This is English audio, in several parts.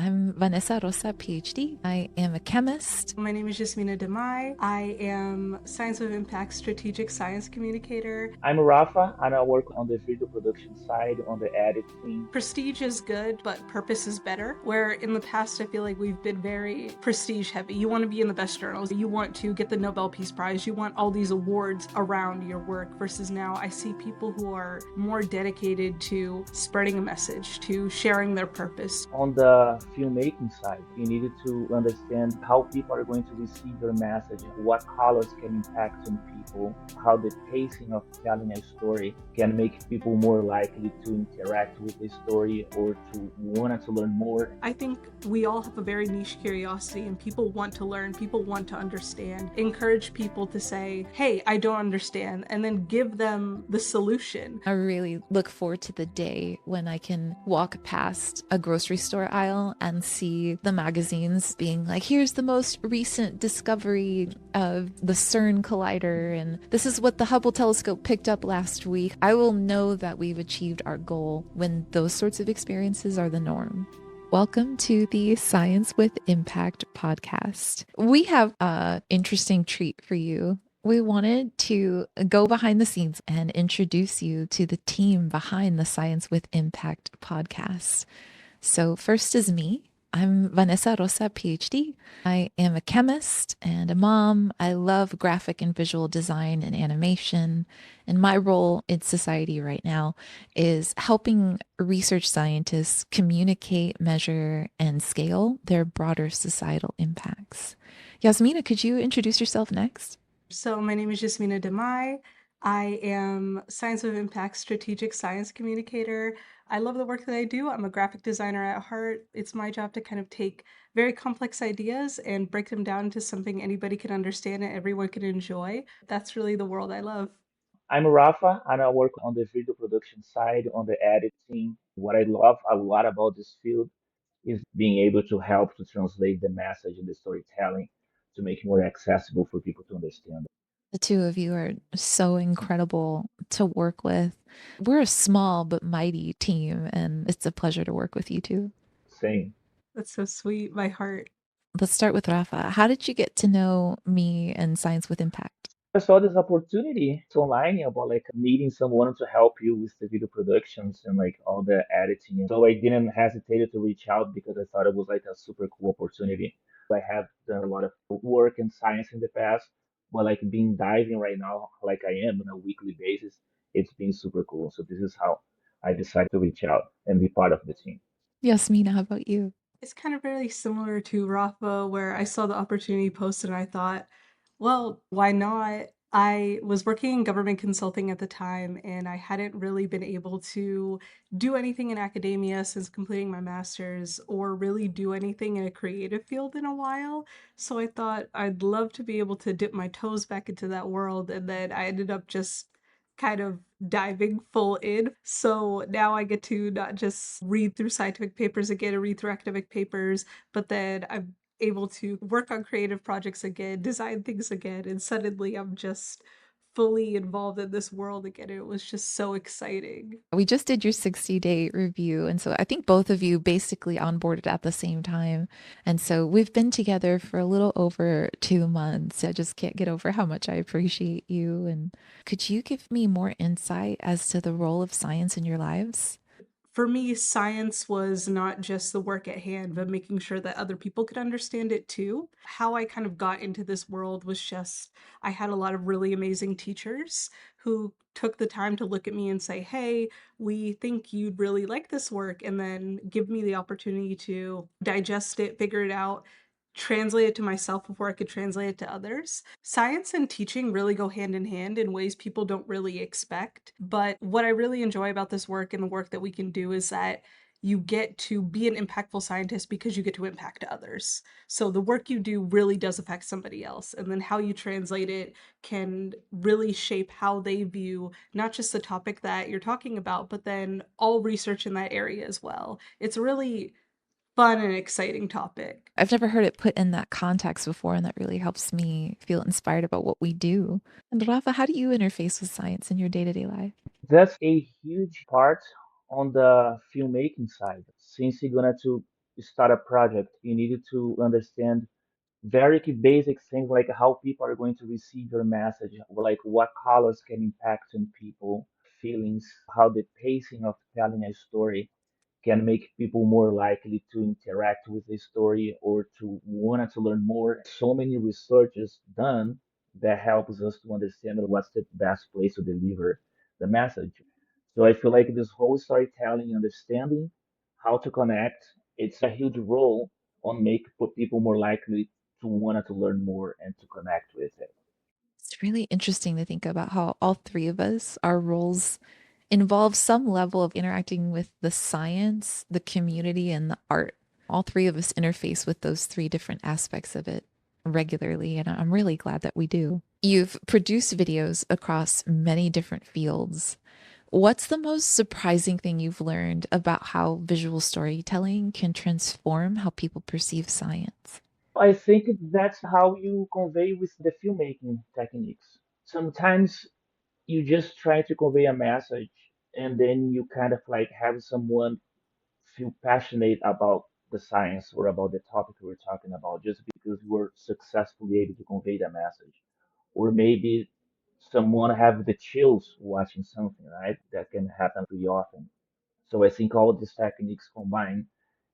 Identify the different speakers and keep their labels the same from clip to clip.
Speaker 1: I'm Vanessa Rosa, PhD. I am a chemist.
Speaker 2: My name is Yasmina Demaj. I am Science of Impact Strategic Science Communicator.
Speaker 3: I'm Rafa, and I work on the video production side, on the edit team.
Speaker 2: Prestige is good, but purpose is better. Where in the past, I feel like we've been very prestige heavy. You want to be in the best journals, you want to get the Nobel Peace Prize, you want all these awards around your work. Versus now, I see people who are more dedicated to spreading a message, to sharing their purpose.
Speaker 3: On the filmmaking side, you needed to understand how people are going to receive your message, what colors can impact on people, how the pacing of telling a story can make people more likely to interact with the story or to want to learn more.
Speaker 2: I think we all have a very niche curiosity and people want to learn, people want to understand. Encourage people to say, hey, I don't understand, and then give them the solution.
Speaker 1: I really look forward to the day when I can walk past a grocery store aisle and see the magazines being like, here's the most recent discovery of the CERN collider, and this is what the Hubble telescope picked up last week. I will know that we've achieved our goal when those sorts of experiences are the norm. Welcome to the Science with Impact podcast. We have an interesting treat for you. We wanted to go behind the scenes and introduce you to the team behind the Science with Impact podcast. So, first is me. I'm Vanessa Rosa, PhD. I am a chemist and a mom. I love graphic and visual design and animation. And my role in society right now is helping research scientists communicate, measure, and scale their broader societal impacts. Yasmina, could you introduce yourself next?
Speaker 2: So my name is Yasmina Demaj. I am Science of Impact Strategic Science Communicator. I love the work that I do. I'm a graphic designer at heart. It's my job to kind of take very complex ideas and break them down into something anybody can understand and everyone can enjoy. That's really the world I love.
Speaker 3: I'm Rafa, and I work on the video production side, on the edit team. What I love a lot about this field is being able to help to translate the message and the storytelling to make it more accessible for people to understand.
Speaker 1: The two of you are so incredible to work with. We're a small but mighty team, and it's a pleasure to work with you two.
Speaker 3: Same.
Speaker 2: That's so sweet. My heart.
Speaker 1: Let's start with Rafa. How did you get to know me and Science with Impact?
Speaker 3: I saw this opportunity online about like needing someone to help you with the video productions and like all the editing. So I didn't hesitate to reach out because I thought it was like a super cool opportunity. I have done a lot of work in science in the past, but like being diving right now, like I am on a weekly basis, it's been super cool. So this is how I decided to reach out and be part of the team.
Speaker 1: Yasmina, how about you?
Speaker 2: It's kind of very similar to Rafa, where I saw the opportunity posted and I thought, well, why not? I was working in government consulting at the time, and I hadn't really been able to do anything in academia since completing my master's or really do anything in a creative field in a while. So I thought I'd love to be able to dip my toes back into that world. And then I ended up just kind of diving full in. So now I get to not just read through scientific papers again and read through academic papers, but then I'm able to work on creative projects again, design things again, and suddenly I'm just fully involved in this world again. It was just so exciting.
Speaker 1: We just did your 60-day review. And so I think both of you basically onboarded at the same time. And so we've been together for a little over 2 months. I just can't get over how much I appreciate you. And could you give me more insight as to the role of science in your lives?
Speaker 2: For me, science was not just the work at hand, but making sure that other people could understand it too. How I kind of got into this world was just I had a lot of really amazing teachers who took the time to look at me and say, hey, we think you'd really like this work, and then give me the opportunity to digest it, figure it out, translate it to myself before I could translate it to others. Science and teaching really go hand in hand in ways people don't really expect. But what I really enjoy about this work and the work that we can do is that you get to be an impactful scientist because you get to impact others. So the work you do really does affect somebody else. And then how you translate it can really shape how they view not just the topic that you're talking about, but then all research in that area as well. It's really fun and exciting topic.
Speaker 1: I've never heard it put in that context before, and that really helps me feel inspired about what we do. And Rafa, how do you interface with science in your day-to-day life?
Speaker 3: That's a huge part on the filmmaking side, since you're gonna to start a project, you needed to understand very basic things like how people are going to receive your message, like what colors can impact on people feelings, how the pacing of telling a story can make people more likely to interact with the story or to want to learn more. So many research is done that helps us to understand what's the best place to deliver the message. So I feel like this whole storytelling, understanding how to connect, it's a huge role on make put people more likely to want to learn more and to connect with it.
Speaker 1: It's really interesting to think about how all three of us, our roles involve some level of interacting with the science, the community, and the art. All three of us interface with those three different aspects of it regularly, and I'm really glad that we do. You've produced videos across many different fields. What's the most surprising thing you've learned about how visual storytelling can transform how people perceive science?
Speaker 3: I think that's how you convey with the filmmaking techniques. Sometimes you just try to convey a message and then you kind of like have someone feel passionate about the science or about the topic we're talking about just because you were successfully able to convey the message. Or maybe someone have the chills watching something, right? That can happen pretty often. So I think all these techniques combined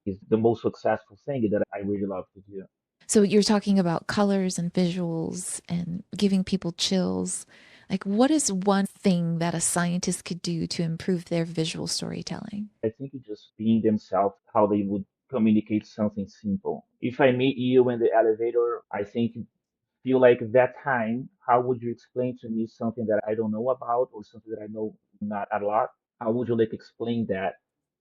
Speaker 3: is the most successful thing that I really love to do.
Speaker 1: So you're talking about colors and visuals and giving people chills. Like, what is one thing that a scientist could do to improve their visual storytelling?
Speaker 3: I think it's just being themselves, how they would communicate something simple. If I meet you in the elevator, I think feel like that time, how would you explain to me something that I don't know about or something that I know not a lot? How would you like explain that?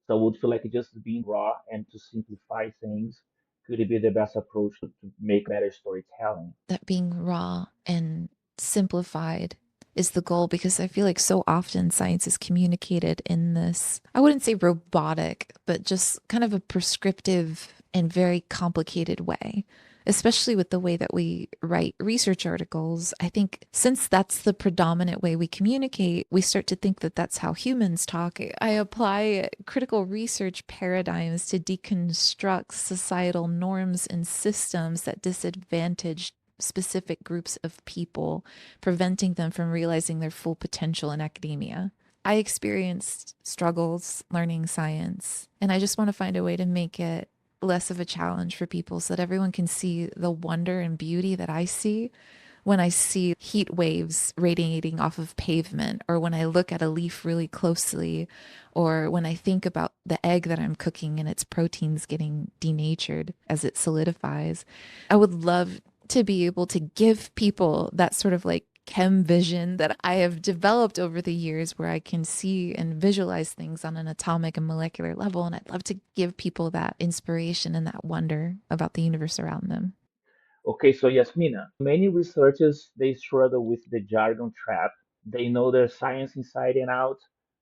Speaker 3: So I would feel like just being raw and to simplify things could be the best approach to make better storytelling.
Speaker 1: That being raw and simplified is the goal, because I feel like so often science is communicated in this, I wouldn't say robotic, but just kind of a prescriptive and very complicated way. Especially with the way that we write research articles, I think since that's the predominant way we communicate, we start to think that that's how humans talk. I apply critical research paradigms to deconstruct societal norms and systems that disadvantage specific groups of people, preventing them from realizing their full potential in academia. I experienced struggles learning science, and I just want to find a way to make it less of a challenge for people so that everyone can see the wonder and beauty that I see when I see heat waves radiating off of pavement, or when I look at a leaf really closely, or when I think about the egg that I'm cooking and its proteins getting denatured as it solidifies. I would love to be able to give people that sort of like chem vision that I have developed over the years, where I can see and visualize things on an atomic and molecular level. And I'd love to give people that inspiration and that wonder about the universe around them.
Speaker 3: Okay, so Yasmina, many researchers they struggle with the jargon trap. They know their science inside and out,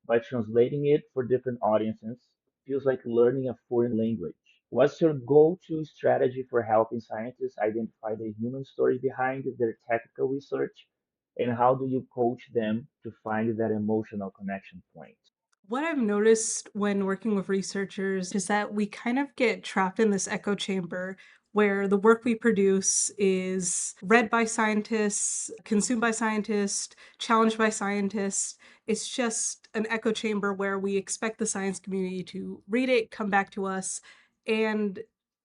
Speaker 3: but translating it for different audiences feels like learning a foreign language. What's your go-to strategy for helping scientists identify the human story behind their technical research? And how do you coach them to find that emotional connection point?
Speaker 2: What I've noticed when working with researchers is that we kind of get trapped in this echo chamber where the work we produce is read by scientists, consumed by scientists, challenged by scientists. It's just an echo chamber where we expect the science community to read it, come back to us. And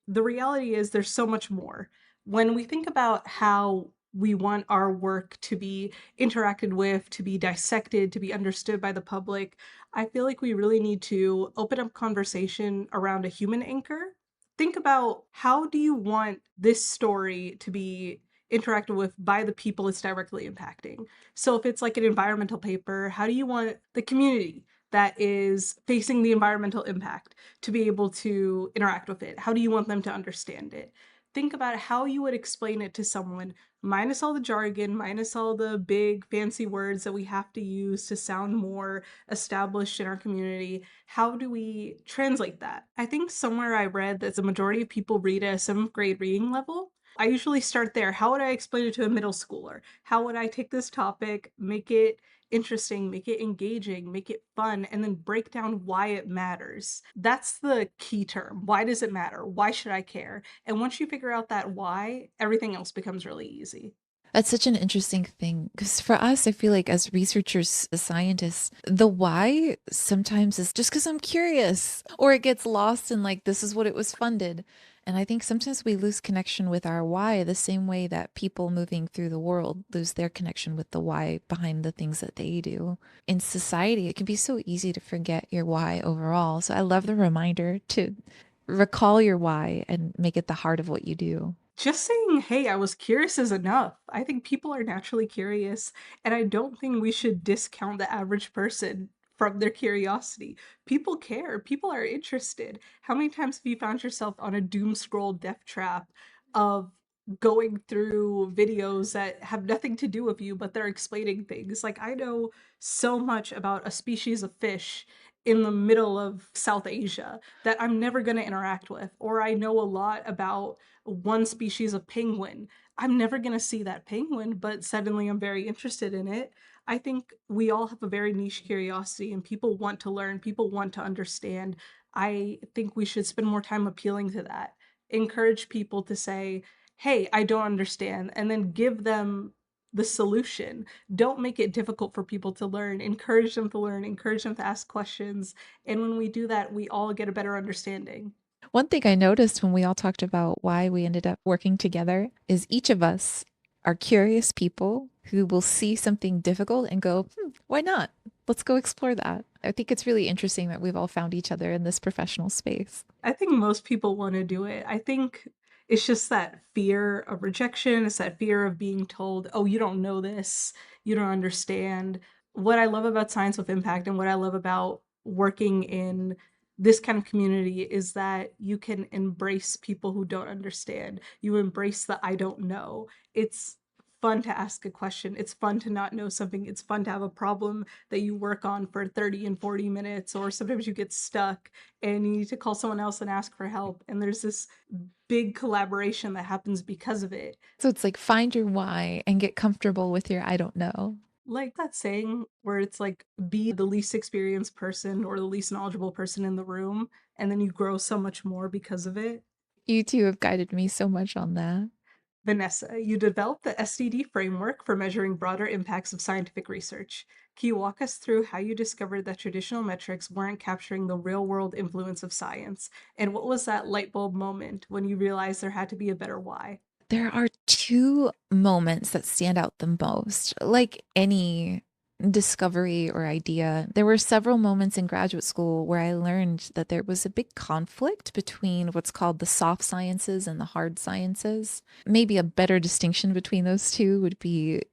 Speaker 2: the reality is there's so much more. When we think about how we want our work to be interacted with, to be dissected, to be understood by the public, I feel like we really need to open up conversation around a human anchor. Think about, how do you want this story to be interacted with by the people it's directly impacting? So if it's like an environmental paper, how do you want the community that is facing the environmental impact to be able to interact with it? How do you want them to understand it? Think about how you would explain it to someone, minus all the jargon, minus all the big fancy words that we have to use to sound more established in our community. How do we translate that? I think somewhere I read that the majority of people read at a 7th grade reading level. I usually start there. How would I explain it to a middle schooler? How would I take this topic, make it interesting, make it engaging, make it fun, and then break down why it matters. That's the key term. Why does it matter? Why should I care? And once you figure out that why, everything else becomes really easy.
Speaker 1: That's such an interesting thing because for us, I feel like as researchers, as scientists, the why sometimes is just because I'm curious, or it gets lost in like, this is what it was funded. And I think sometimes we lose connection with our why the same way that people moving through the world lose their connection with the why behind the things that they do. In society, it can be so easy to forget your why overall. So I love the reminder to recall your why and make it the heart of what you do.
Speaker 2: Just saying, hey, I was curious is enough. I think people are naturally curious, and I don't think we should discount the average person from their curiosity. People care, people are interested. How many times have you found yourself on a doom scroll death trap of going through videos that have nothing to do with you, but they're explaining things? Like, I know so much about a species of fish in the middle of South Asia that I'm never going to interact with, or I know a lot about one species of penguin. I'm never going to see that penguin, but suddenly I'm very interested in it. I think we all have a very niche curiosity and people want to learn, people want to understand. I think we should spend more time appealing to that. Encourage people to say, hey, I don't understand, and then give them the solution. Don't make it difficult for people to learn. Encourage them to learn, encourage them to ask questions. And when we do that, we all get a better understanding.
Speaker 1: One thing I noticed when we all talked about why we ended up working together is each of us are curious people who will see something difficult and go, why not? Let's go explore that. I think it's really interesting that we've all found each other in this professional space.
Speaker 2: I think most people want to do it. I think it's just that fear of rejection. It's that fear of being told, oh, you don't know this, you don't understand. What I love about Science with Impact and what I love about working in this kind of community is that you can embrace people who don't understand. You embrace the I don't know. It's fun to ask a question. It's fun to not know something. It's fun to have a problem that you work on for 30 and 40 minutes, or sometimes you get stuck and you need to call someone else and ask for help. And there's this big collaboration that happens because of it.
Speaker 1: So it's like find your why and get comfortable with your I don't know.
Speaker 2: Like that saying where it's like, be the least experienced person or the least knowledgeable person in the room, and then you grow so much more because of it.
Speaker 1: You two have guided me so much on that.
Speaker 2: Vanessa, you developed the SDD framework for measuring broader impacts of scientific research. Can you walk us through how you discovered that traditional metrics weren't capturing the real-world influence of science? And what was that light bulb moment when you realized there had to be a better why?
Speaker 1: There are two moments that stand out the most. Like any discovery or idea, there were several moments in graduate school where I learned that there was a big conflict between what's called the soft sciences and the hard sciences. Maybe a better distinction between those two would be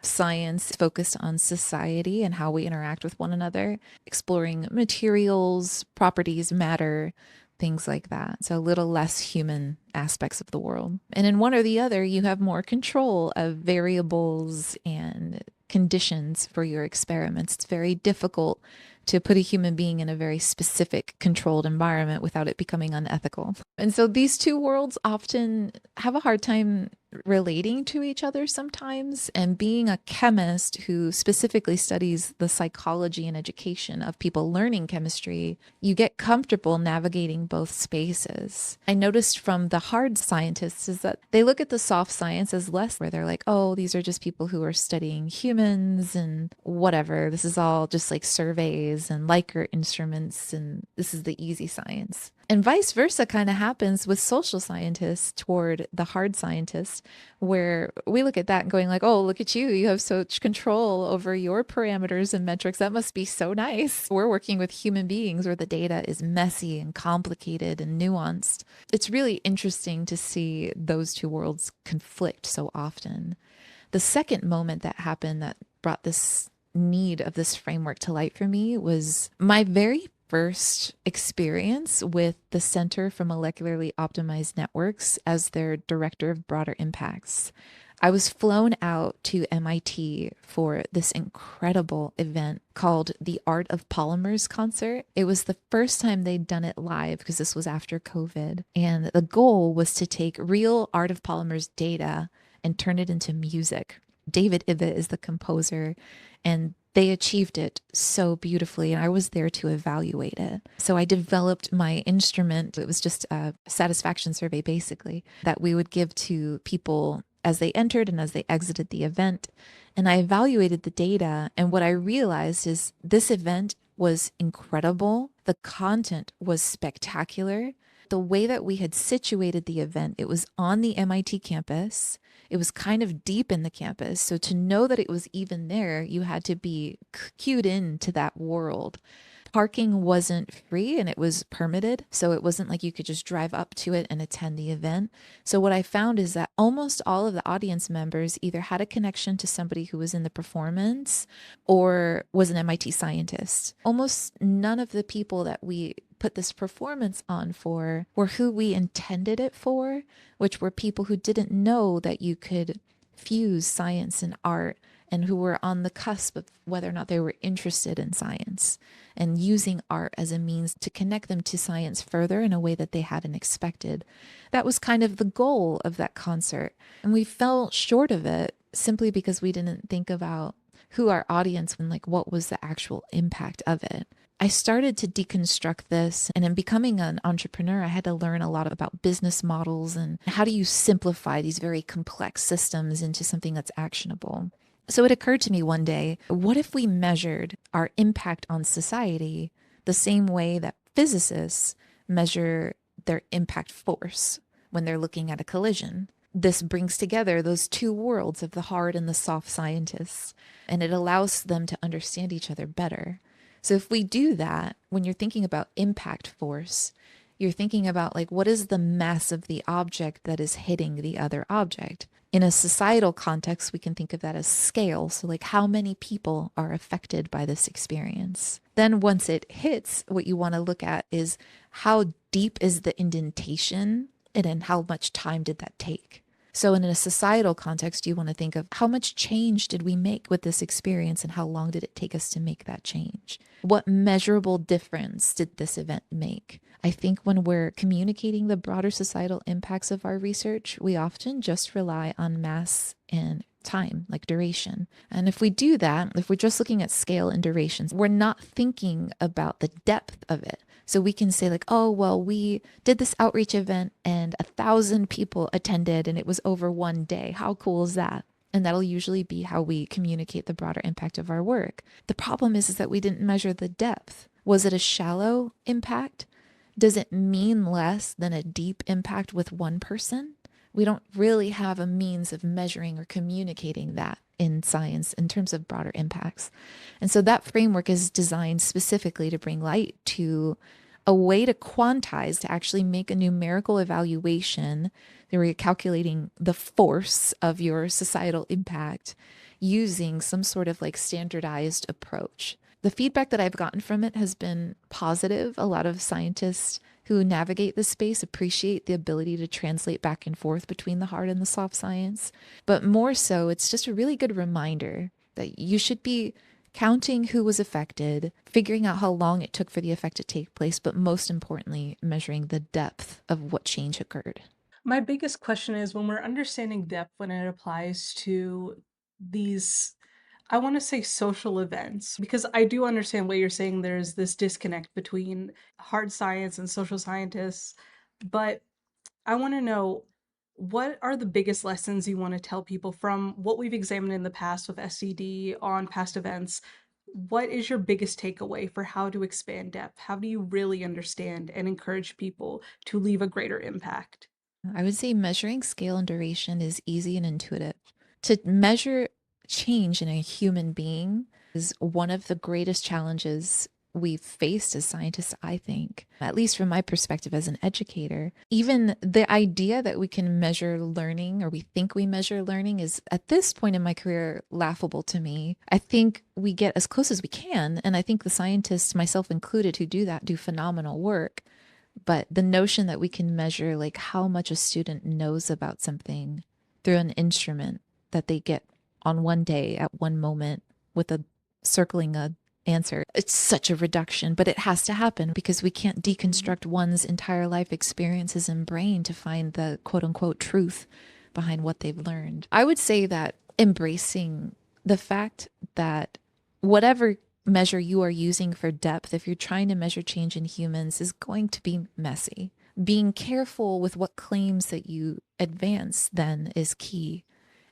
Speaker 1: science focused on society and how we interact with one another, exploring materials, properties, matter, things like that. So a little less human aspects of the world. And in one or the other, you have more control of variables and conditions for your experiments. It's very difficult to put a human being in a very specific controlled environment without it becoming unethical. And so these two worlds often have a hard time relating to each other sometimes. And being a chemist who specifically studies the psychology and education of people learning chemistry, you get comfortable navigating both spaces. I noticed from the hard scientists is that they look at the soft science as less where they're like, oh, these are just people who are studying humans and whatever. This is all just like surveys and Likert instruments, and this is the easy science. And vice versa kind of happens with social scientists toward the hard scientists, where we look at that and going like, oh, look at you. You have such control over your parameters and metrics. That must be so nice. We're working with human beings where the data is messy and complicated and nuanced. It's really interesting to see those two worlds conflict so often. The second moment that happened that brought this need of this framework to light for me was my very first experience with the Center for Molecularly Optimized Networks as their director of broader impacts. I was flown out to MIT for this incredible event called the Art of Polymers concert. It was the first time they'd done it live because this was after COVID. And the goal was to take real Art of Polymers data and turn it into music. David Ibbett is the composer, and they achieved it so beautifully, and I was there to evaluate it. So I developed my instrument. It was just a satisfaction survey, basically, that we would give to people as they entered and as they exited the event. And I evaluated the data, and what I realized is this event was incredible. The content was spectacular. The way that we had situated the event, it was on the MIT campus. It was kind of deep in the campus. So to know that it was even there, you had to be cued into that world. Parking wasn't free and it was permitted. So it wasn't like you could just drive up to it and attend the event. So what I found is that almost all of the audience members either had a connection to somebody who was in the performance or was an MIT scientist. Almost none of the people that we put this performance on for were who we intended it for, which were people who didn't know that you could fuse science and art, and who were on the cusp of whether or not they were interested in science and using art as a means to connect them to science further in a way that they hadn't expected. That was kind of the goal of that concert. And we fell short of it simply because we didn't think about who our audience and like what was the actual impact of it. I started to deconstruct this, and in becoming an entrepreneur, I had to learn a lot about business models and how do you simplify these very complex systems into something that's actionable. So it occurred to me one day, what if we measured our impact on society the same way that physicists measure their impact force when they're looking at a collision? This brings together those two worlds of the hard and the soft scientists, and it allows them to understand each other better. So if we do that, when you're thinking about impact force, you're thinking about like, what is the mass of the object that is hitting the other object? In a societal context, we can think of that as scale. So like how many people are affected by this experience? Then once it hits, what you want to look at is how deep is the indentation and then how much time did that take? So in a societal context, you want to think of how much change did we make with this experience and how long did it take us to make that change? What measurable difference did this event make? I think when we're communicating the broader societal impacts of our research, we often just rely on mass and time, like duration. And if we do that, if we're just looking at scale and durations, we're not thinking about the depth of it. So we can say like, oh, well, we did this outreach event and 1,000 people attended and it was over one day. How cool is that? And that'll usually be how we communicate the broader impact of our work. The problem is that we didn't measure the depth. Was it a shallow impact? Does it mean less than a deep impact with one person? We don't really have a means of measuring or communicating that in science in terms of broader impacts. And so that framework is designed specifically to bring light to a way to quantize, to actually make a numerical evaluation where you're calculating the force of your societal impact using some sort of like standardized approach. The feedback that I've gotten from it has been positive. A lot of scientists who navigate this space appreciate the ability to translate back and forth between the hard and the soft science. But more so, it's just a really good reminder that you should be counting who was affected, figuring out how long it took for the effect to take place, but most importantly, measuring the depth of what change occurred.
Speaker 2: My biggest question is when we're understanding depth when it applies to these, I want to say social events, because I do understand what you're saying. There's this disconnect between hard science and social scientists, but I want to know what are the biggest lessons you want to tell people from what we've examined in the past with SCD on past events? What is your biggest takeaway for how to expand depth? How do you really understand and encourage people to leave a greater impact?
Speaker 1: I would say measuring scale and duration is easy and intuitive. To measure change in a human being is one of the greatest challenges we've faced as scientists, I think, at least from my perspective as an educator. Even the idea that we can measure learning, or we think we measure learning, is at this point in my career laughable to me. I think we get as close as we can. And I think the scientists, myself included, who do that do phenomenal work. But the notion that we can measure like how much a student knows about something through an instrument that they get on one day at one moment with a circling a answer, it's such a reduction, but it has to happen because we can't deconstruct one's entire life experiences and brain to find the quote unquote truth behind what they've learned. I would say that embracing the fact that whatever measure you are using for depth, if you're trying to measure change in humans, is going to be messy. Being careful with what claims that you advance then is key.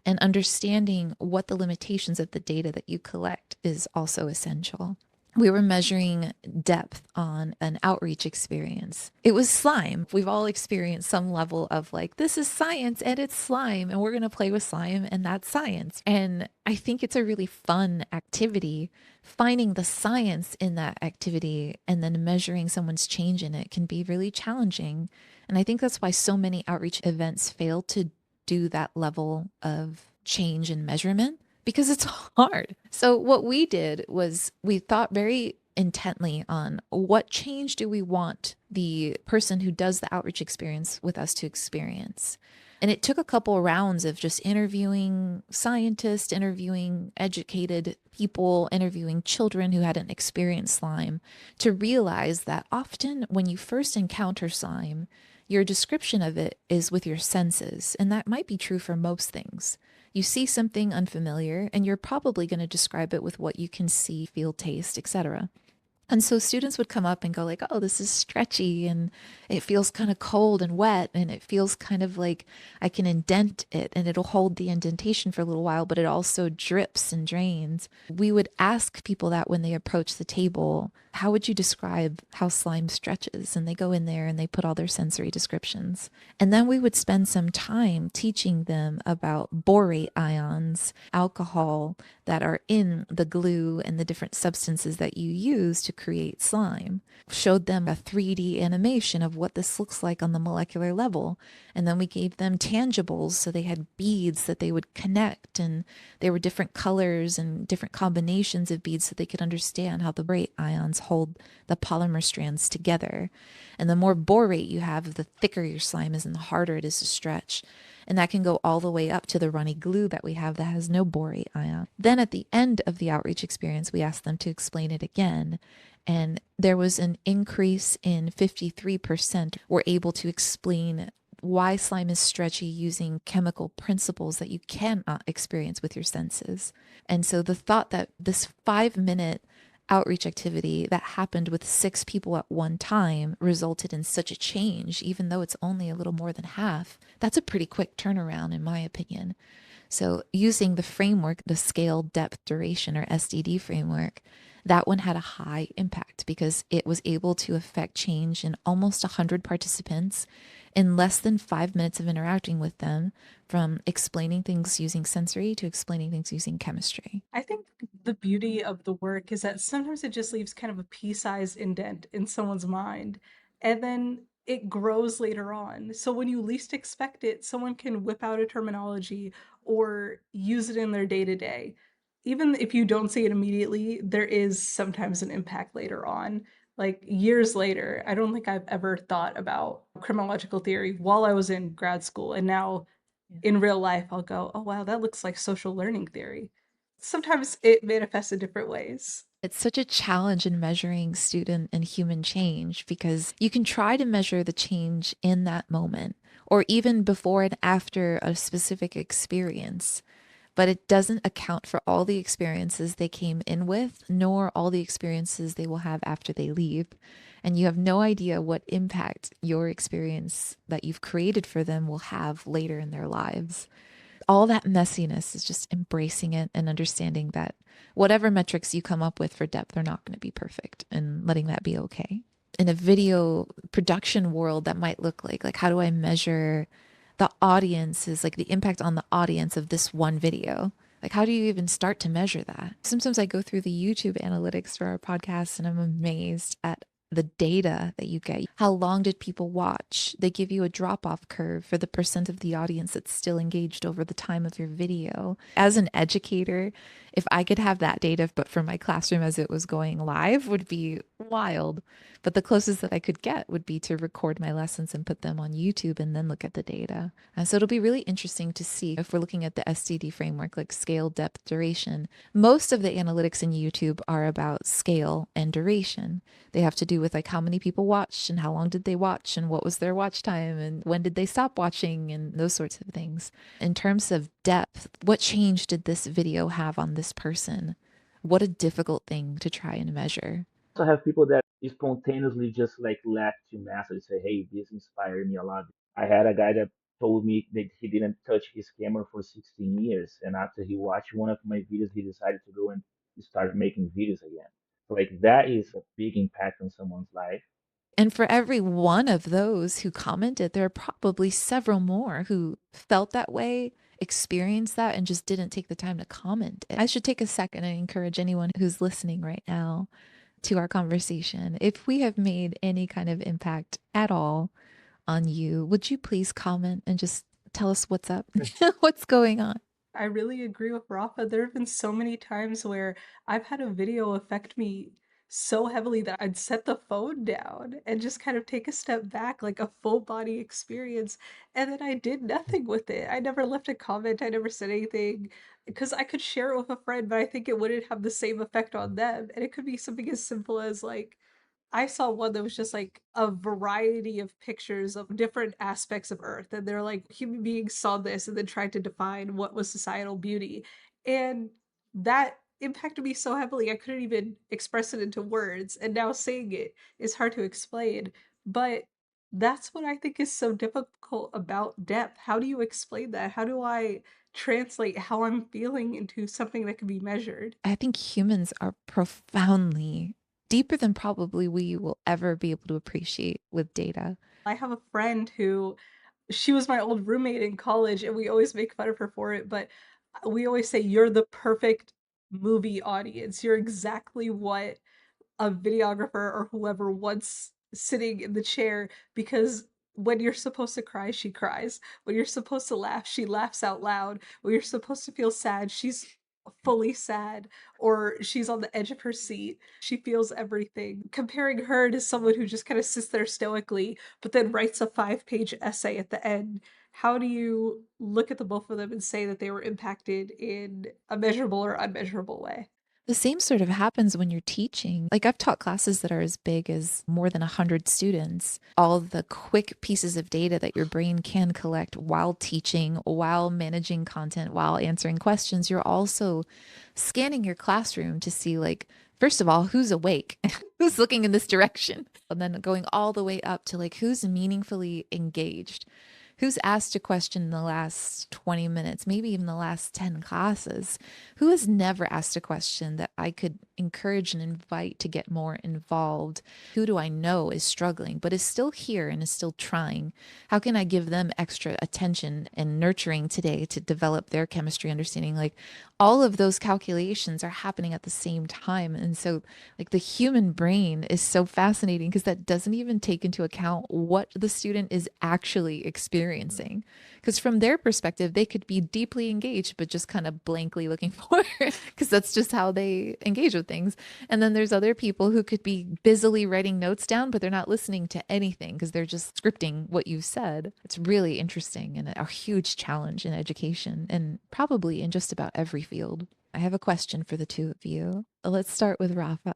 Speaker 1: And understanding what the limitations of the data that you collect is also essential. We were measuring depth on an outreach experience. It was slime. We've all experienced some level of like, this is science and it's slime, and we're going to play with slime and that's science. And I think it's a really fun activity. Finding the science in that activity and then measuring someone's change in it can be really challenging. And I think that's why so many outreach events fail to do that level of change and measurement, because it's hard. So what we did was we thought very intently on what change do we want the person who does the outreach experience with us to experience. And it took a couple rounds of just interviewing scientists, interviewing educated people, interviewing children who hadn't experienced slime, to realize that often when you first encounter slime, your description of it is with your senses. And that might be true for most things. You see something unfamiliar, and you're probably going to describe it with what you can see, feel, taste, etc. And so students would come up and go like, oh, this is stretchy and it feels kind of cold and wet, and it feels kind of like I can indent it and it'll hold the indentation for a little while, but it also drips and drains. We would ask people that when they approach the table, how would you describe how slime stretches? And they go in there and they put all their sensory descriptions. And then we would spend some time teaching them about borate ions, alcohol that are in the glue and the different substances that you use to create slime. Showed them a 3D animation of what this looks like on the molecular level. And then we gave them tangibles, so they had beads that they would connect, and there were different colors and different combinations of beads so they could understand how the borate ions hold the polymer strands together. And the more borate you have, the thicker your slime is and the harder it is to stretch. And that can go all the way up to the runny glue that we have that has no borate ion. Then at the end of the outreach experience, we asked them to explain it again. And there was an increase in 53% were able to explain why slime is stretchy using chemical principles that you cannot experience with your senses. And so the thought that this 5-minute outreach activity that happened with 6 people at one time resulted in such a change, even though it's only a little more than half, that's a pretty quick turnaround in my opinion. So using the framework, the scale, depth, duration, or SDD framework, that one had a high impact because it was able to affect change in almost 100 participants in less than 5 minutes of interacting with them, from explaining things using sensory to explaining things using chemistry.
Speaker 2: I think the beauty of the work is that sometimes it just leaves kind of a pea-sized indent in someone's mind, and then it grows later on. So when you least expect it, someone can whip out a terminology or use it in their day-to-day. Even if you don't see it immediately, there is sometimes an impact later on. Like years later, I don't think I've ever thought about criminological theory while I was in grad school, and now in real life, I'll go, oh, wow, that looks like social learning theory. Sometimes it manifests in different ways.
Speaker 1: It's such a challenge in measuring student and human change, because you can try to measure the change in that moment or even before and after a specific experience, but it doesn't account for all the experiences they came in with, nor all the experiences they will have after they leave. And you have no idea what impact your experience that you've created for them will have later in their lives. All that messiness is just embracing it and understanding that whatever metrics you come up with for depth are not going to be perfect, and letting that be okay. In a video production world, that might look like how do I measure the audiences, like the impact on the audience of this one video? Like, how do you even start to measure that? Sometimes I go through the YouTube analytics for our podcast and I'm amazed at the data that you get. How long did people watch? They give you a drop-off curve for the percent of the audience that's still engaged over the time of your video. As an educator, if I could have that data, but for my classroom as it was going live, would be wild. But the closest that I could get would be to record my lessons and put them on YouTube and then look at the data. And so it'll be really interesting to see if we're looking at the SDD framework, like scale, depth, duration. Most of the analytics in YouTube are about scale and duration. They have to do with like how many people watched and how long did they watch and what was their watch time and when did they stop watching and those sorts of things. In terms of depth, what change did this video have on this person? What a difficult thing to try and measure.
Speaker 3: Also have people that spontaneously just like left you message say, hey, this inspired me a lot. I had a guy that told me that he didn't touch his camera for 16 years, and after he watched one of my videos, he decided to go and start making videos again. So like that is a big impact on someone's life.
Speaker 1: And for every one of those who commented, there are probably several more who felt that way, experienced that, and just didn't take the time to comment. I should take a second and encourage anyone who's listening right now to our conversation. If we have made any kind of impact at all on you, would you please comment and just tell us what's up? What's going on?
Speaker 2: I really agree with Rafa. There have been so many times where I've had a video affect me so heavily that I'd set the phone down and just kind of take a step back, like a full body experience. And then I did nothing with it. I never left a comment. I never said anything because I could share it with a friend, but I think it wouldn't have the same effect on them. And it could be something as simple as like, I saw one that was just like a variety of pictures of different aspects of Earth, and they're like human beings saw this and then tried to define what was societal beauty. And that impacted me so heavily I couldn't even express it into words. And now saying it is hard to explain. But that's what I think is so difficult about depth. How do you explain that? How do I translate how I'm feeling into something that can be measured?
Speaker 1: I think humans are profoundly deeper than probably we will ever be able to appreciate with data.
Speaker 2: I have a friend who she was my old roommate in college and we always make fun of her for it, but we always say you're the perfect movie audience. You're exactly what a videographer or whoever wants sitting in the chair, because when you're supposed to cry, she cries. When you're supposed to laugh, she laughs out loud. When you're supposed to feel sad, she's fully sad, or she's on the edge of her seat. She feels everything. Comparing her to someone who just kind of sits there stoically, but then writes a 5-page essay at the end, how do you look at the both of them and say that they were impacted in a measurable or unmeasurable way?
Speaker 1: The same sort of happens when you're teaching. Like I've taught classes that are as big as more than 100 students. All the quick pieces of data that your brain can collect while teaching, while managing content, while answering questions, you're also scanning your classroom to see, like, first of all, who's awake, who's looking in this direction, and then going all the way up to like who's meaningfully engaged. Who's asked a question in the last 20 minutes, maybe even the last 10 classes? Who has never asked a question that I could encourage and invite to get more involved? Who do I know is struggling, but is still here and is still trying? How can I give them extra attention and nurturing today to develop their chemistry understanding? Like all of those calculations are happening at the same time. And so, like, the human brain is so fascinating because that doesn't even take into account what the student is actually experiencing. Because from their perspective, they could be deeply engaged, but just kind of blankly looking forward because that's just how they engage with things. And then there's other people who could be busily writing notes down, but they're not listening to anything because they're just scripting what you said. It's really interesting and a huge challenge in education and probably in just about every field. I have a question for the two of you. Let's start with Rafa.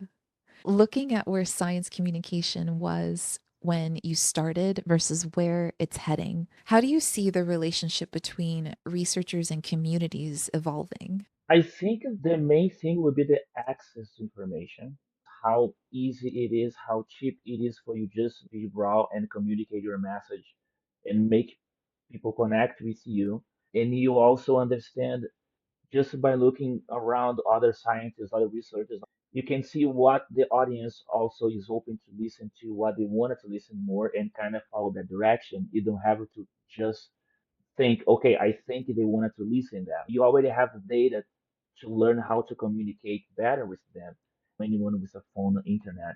Speaker 1: Looking at where science communication was when you started versus where it's heading, how do you see the relationship between researchers and communities evolving?
Speaker 3: I think the main thing would be the access to information, how easy it is, how cheap it is for you just to be raw and communicate your message and make people connect with you. And you also understand just by looking around other scientists, other researchers, you can see what the audience also is open to listen to, what they wanted to listen more, and kind of follow that direction. You don't have to just think, okay, I think they wanted to listen that. You already have the data to learn how to communicate better with them. Anyone with a phone or internet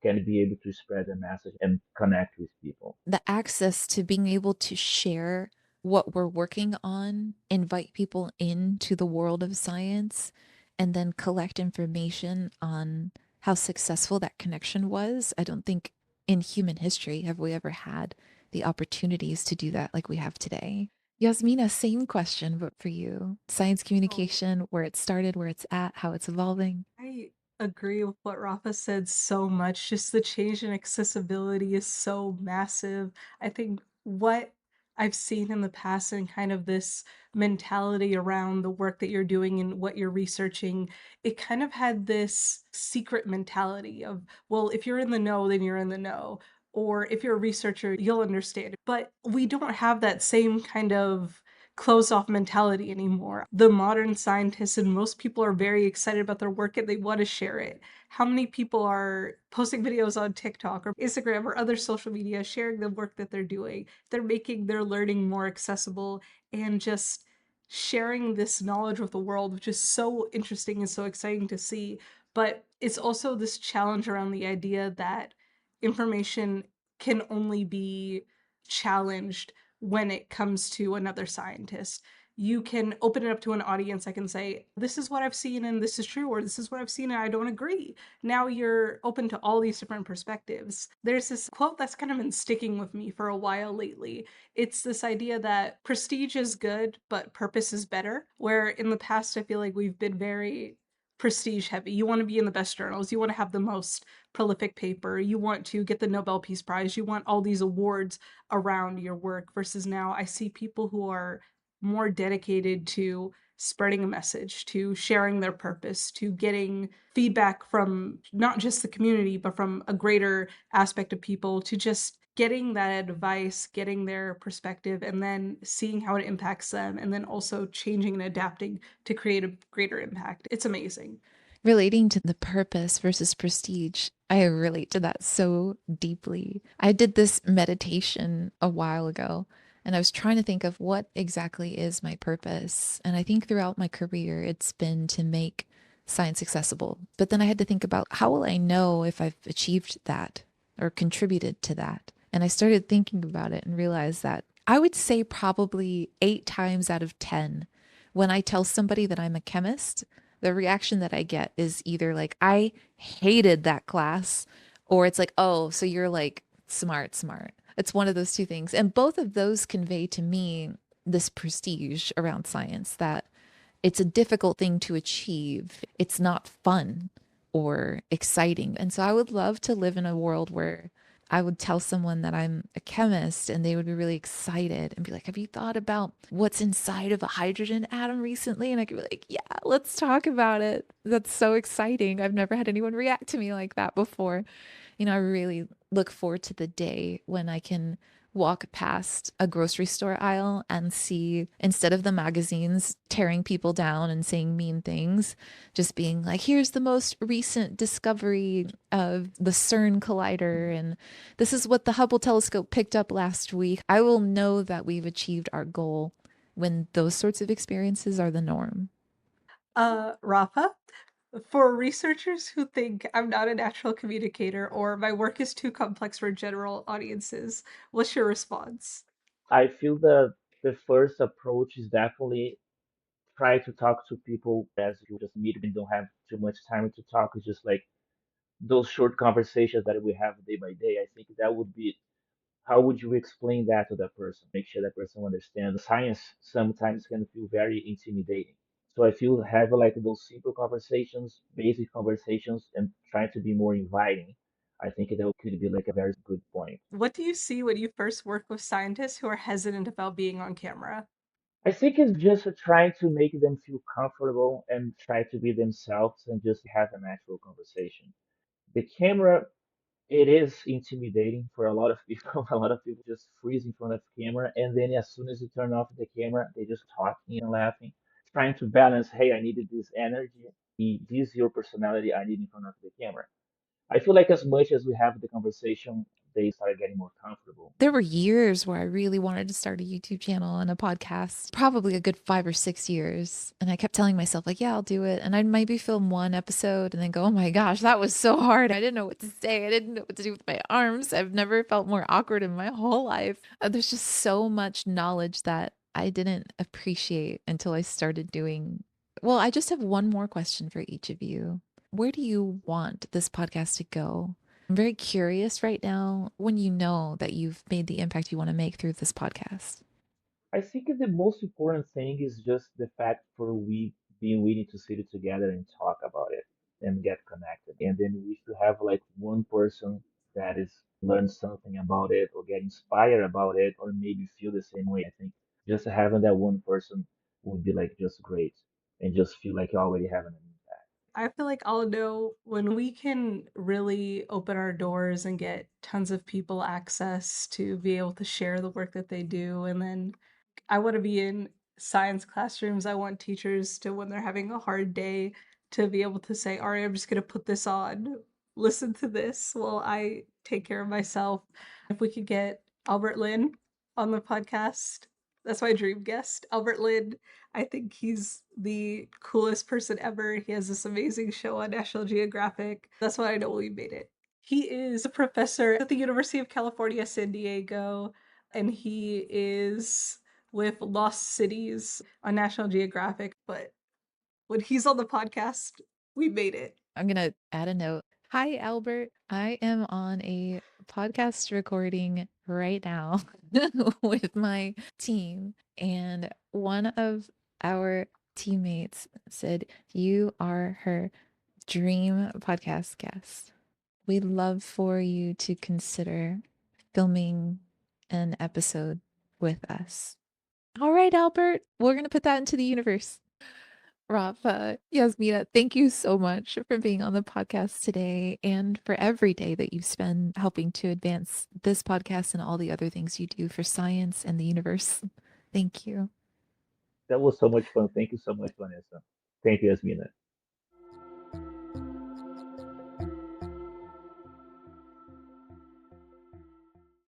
Speaker 3: can be able to spread the message and connect with people.
Speaker 1: The access to being able to share what we're working on, invite people into the world of science, and then collect information on how successful that connection was. I don't think in human history have we ever had the opportunities to do that like we have today. Yasmina, same question, but for you. Science
Speaker 2: Oh,
Speaker 1: communication, where it started, where it's at, how it's evolving.
Speaker 2: I agree with what Rafa said so much. Just the change in accessibility is so massive. I think what I've seen in the past and kind of this mentality around the work that you're doing and what you're researching, it kind of had this secret mentality of, well, if you're in the know, then you're in the know. Or if you're a researcher, you'll understand. But we don't have that same kind of closed off mentality anymore. The modern scientists and most people are very excited about their work and they want to share it. How many people are posting videos on TikTok or Instagram or other social media sharing the work that they're doing? They're making their learning more accessible and just sharing this knowledge with the world, which is so interesting and so exciting to see. But it's also this challenge around the idea that information can only be challenged when it comes to another scientist. You can open it up to an audience. I can say, this is what I've seen and this is true, or this is what I've seen and I don't agree. Now you're open to all these different perspectives. There's this quote that's kind of been sticking with me for a while lately. It's this idea that prestige is good, but purpose is better. Where in the past, I feel like we've been very prestige heavy. You want to be in the best journals, you want to have the most prolific paper, you want to get the Nobel Peace Prize, you want all these awards around your work. Versus now, I see people who are more dedicated to spreading a message, to sharing their purpose, to getting feedback from not just the community, but from a greater aspect of people, to just getting that advice, getting their perspective, and then seeing how it impacts them, and then also changing and adapting to create a greater impact. It's amazing.
Speaker 1: Relating to the purpose versus prestige, I relate to that so deeply. I did this meditation a while ago and I was trying to think of what exactly is my purpose. And I think throughout my career, it's been to make science accessible. But then I had to think about how will I know if I've achieved that or contributed to that? And I started thinking about it and realized that I would say probably 8 times out of 10, when I tell somebody that I'm a chemist, the reaction that I get is either like, I hated that class, or it's like, oh, so you're like smart, smart. It's one of those two things. And both of those convey to me this prestige around science that it's a difficult thing to achieve. It's not fun or exciting. And so I would love to live in a world where I would tell someone that I'm a chemist and they would be really excited and be like, have you thought about what's inside of a hydrogen atom recently? And I could be like, yeah, let's talk about it. That's so exciting. I've never had anyone react to me like that before. I really look forward to the day when I can walk past a grocery store aisle and see, instead of the magazines tearing people down and saying mean things, just being like, here's the most recent discovery of the CERN collider. And this is what the Hubble telescope picked up last week. I will know that we've achieved our goal when those sorts of experiences are the norm.
Speaker 2: Rafa, for researchers who think I'm not a natural communicator or my work is too complex for general audiences, what's your response?
Speaker 3: I feel that the first approach is definitely try to talk to people as you just meet and don't have too much time to talk. It's just like those short conversations that we have day by day. I think that would be how would you explain that to that person? Make sure that person understands. Science sometimes can feel very intimidating. So I feel have like those simple conversations, basic conversations, and trying to be more inviting. I think that could be like a very good point.
Speaker 2: What do you see when you first work with scientists who are hesitant about being on camera?
Speaker 3: I think it's just trying to make them feel comfortable and try to be themselves and just have a natural conversation. The camera, it is intimidating for a lot of people. A lot of people just freeze in front of the camera, and then as soon as you turn off the camera, they just talking and laughing, trying to balance. Hey, I needed this energy. This is your personality. I need in front of the camera. I feel like as much as we have the conversation, they start getting more comfortable.
Speaker 1: There were years where I really wanted to start a YouTube channel and a podcast, probably a good 5 or 6 years. And I kept telling myself, like, yeah, I'll do it. And I'd maybe film one episode and then go, oh my gosh, that was so hard. I didn't know what to say. I didn't know what to do with my arms. I've never felt more awkward in my whole life. There's just so much knowledge that I didn't appreciate until I started doing. Well, I just have one more question for each of you. Where do you want this podcast to go? I'm very curious right now when you know that you've made the impact you want to make through this podcast.
Speaker 3: I think the most important thing is just the fact for we being willing to sit together and talk about it and get connected. And then we should have like one person. that is learn something about it or get inspired about it or maybe feel the same way. I think just having that one person would be like just great and just feel like you're already having an impact.
Speaker 2: I feel like I'll know when we can really open our doors and get tons of people access to be able to share the work that they do. And then I want to be in science classrooms. I want teachers to, when they're having a hard day, to be able to say, all right, I'm just going to put this on, listen to this while I take care of myself. If we could get Albert Lynn on the podcast, that's my dream guest. Albert Lynn, I think he's the coolest person ever. He has this amazing show on National Geographic. That's why I know we made it. He is a professor at the University of California, San Diego, and he is with Lost Cities on National Geographic. But when he's on the podcast, we made it.
Speaker 1: I'm going to add a note. Hi, Albert. I am on a podcast recording right now with my team. And one of our teammates said, "You are her dream podcast guest. We'd love for you to consider filming an episode with us." All right, Albert, we're going to put that into the universe. Rafa, Yasmina, thank you so much for being on the podcast today and for every day that you spend helping to advance this podcast and all the other things you do for science and the universe. Thank you.
Speaker 3: That was so much fun. Thank you so much, Vanessa. Thank you, Yasmina.